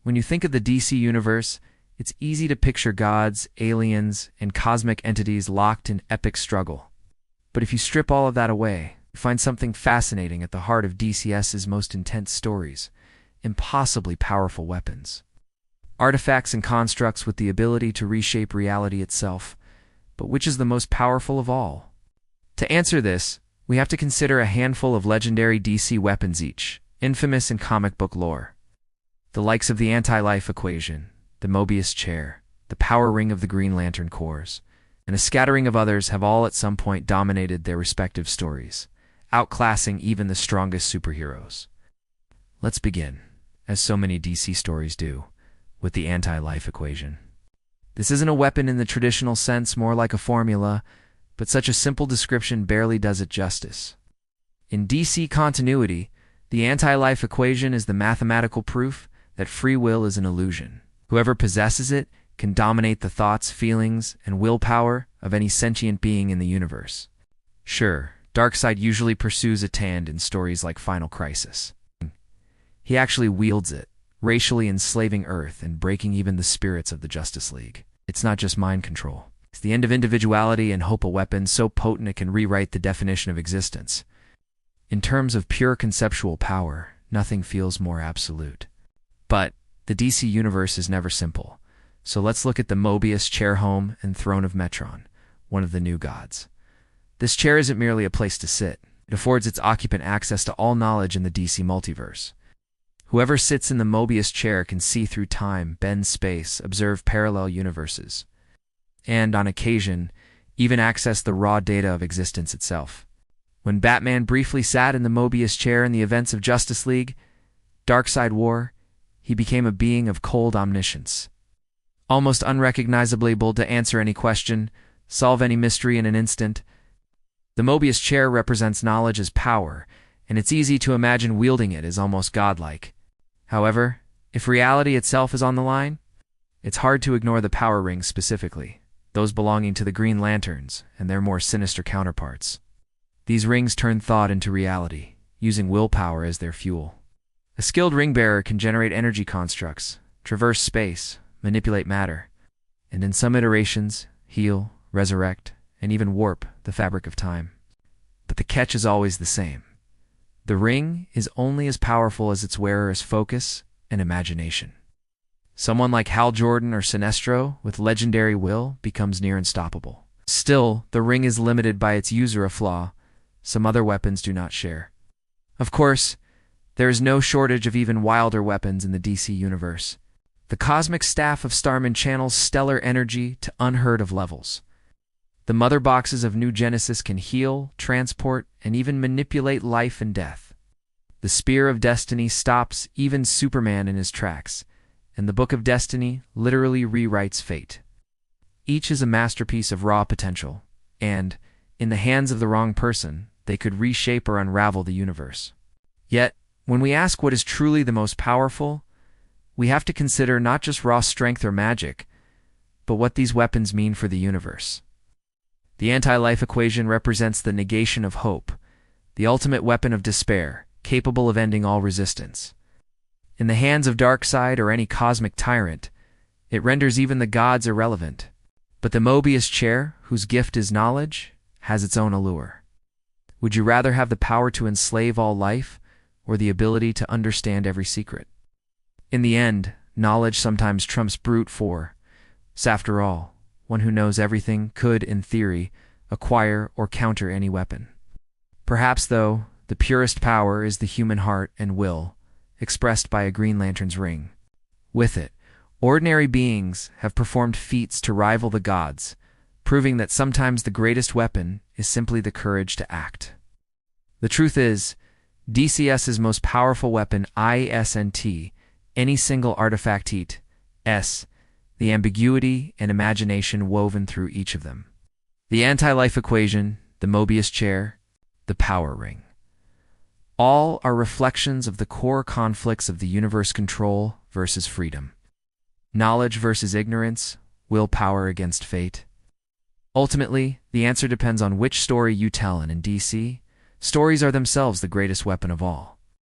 When you think of the DC universe, it's easy to picture gods, aliens, and cosmic entities locked in epic struggle. But if you strip all of that away, you find something fascinating at the heart of DCS's most intense stories: impossibly powerful weapons. Artifacts and constructs with the ability to reshape reality itself. But which is the most powerful of all? To answer this, we have to consider a handful of legendary DC weapons each, infamous in comic book lore. The likes of the anti-life equation, the Mobius Chair, the power ring of the Green Lantern Corps, and a scattering of others have all at some point dominated their respective stories, outclassing even the strongest superheroes. Let's begin, as so many DC stories do, with the anti-life equation. This isn't a weapon in the traditional sense, more like a formula, but such a simple description barely does it justice. In DC continuity, the anti-life equation is the mathematical proof that free will is an illusion. Whoever possesses it can dominate the thoughts, feelings, and willpower of any sentient being in the universe. Sure, Darkseid usually pursues a tand in stories like Final Crisis. He actually wields it, racially enslaving Earth and breaking even the spirits of the Justice League. It's not just mind control. It's the end of individuality and hope, a weapon so potent it can rewrite the definition of existence. In terms of pure conceptual power, nothing feels more absolute. But the DC universe is never simple. So let's look at the Mobius Chair, home and throne of Metron, one of the new gods. This chair isn't merely a place to sit. It affords its occupant access to all knowledge in the DC multiverse. Whoever sits in the Mobius Chair can see through time, bend space, observe parallel universes, and, on occasion, even access the raw data of existence itself. When Batman briefly sat in the Mobius Chair in the events of Justice League, Darkseid War, he became a being of cold omniscience. Almost unrecognizably able to answer any question, solve any mystery in an instant. The Mobius Chair represents knowledge as power, and it's easy to imagine wielding it as almost godlike. However, if reality itself is on the line, it's hard to ignore the power rings specifically, those belonging to the Green Lanterns and their more sinister counterparts. These rings turn thought into reality, using willpower as their fuel. A skilled ring bearer can generate energy constructs, traverse space, manipulate matter, and in some iterations, heal, resurrect, and even warp the fabric of time. But the catch is always the same. The ring is only as powerful as its wearer's focus and imagination. Someone like Hal Jordan or Sinestro with legendary will becomes near unstoppable. Still, the ring is limited by its user, a flaw some other weapons do not share. Of course, there is no shortage of even wilder weapons in the DC universe. The cosmic staff of Starman channels stellar energy to unheard of levels. The mother boxes of New Genesis can heal, transport, and even manipulate life and death. The Spear of Destiny stops even Superman in his tracks, and the Book of Destiny literally rewrites fate. Each is a masterpiece of raw potential, and, in the hands of the wrong person, they could reshape or unravel the universe. Yet, when we ask what is truly the most powerful, we have to consider not just raw strength or magic, but what these weapons mean for the universe. The anti-life equation represents the negation of hope, the ultimate weapon of despair, capable of ending all resistance. In the hands of Darkseid or any cosmic tyrant, it renders even the gods irrelevant. But the Mobius Chair, whose gift is knowledge, has its own allure. Would you rather have the power to enslave all life, or the ability to understand every secret? In the end, knowledge sometimes trumps brute force. After all, one who knows everything could, in theory, acquire or counter any weapon. Perhaps, though, the purest power is the human heart and will, expressed by a Green Lantern's ring. With it, ordinary beings have performed feats to rival the gods, proving that sometimes the greatest weapon is simply the courage to act. The truth is, DCS's most powerful weapon isn't any single artifact the ambiguity and imagination woven through each of them. The anti-life equation, the Mobius Chair, the power ring. All are reflections of the core conflicts of the universe: control versus freedom, knowledge versus ignorance, willpower against fate. Ultimately, the answer depends on which story you tell, and in DC, stories are themselves the greatest weapon of all.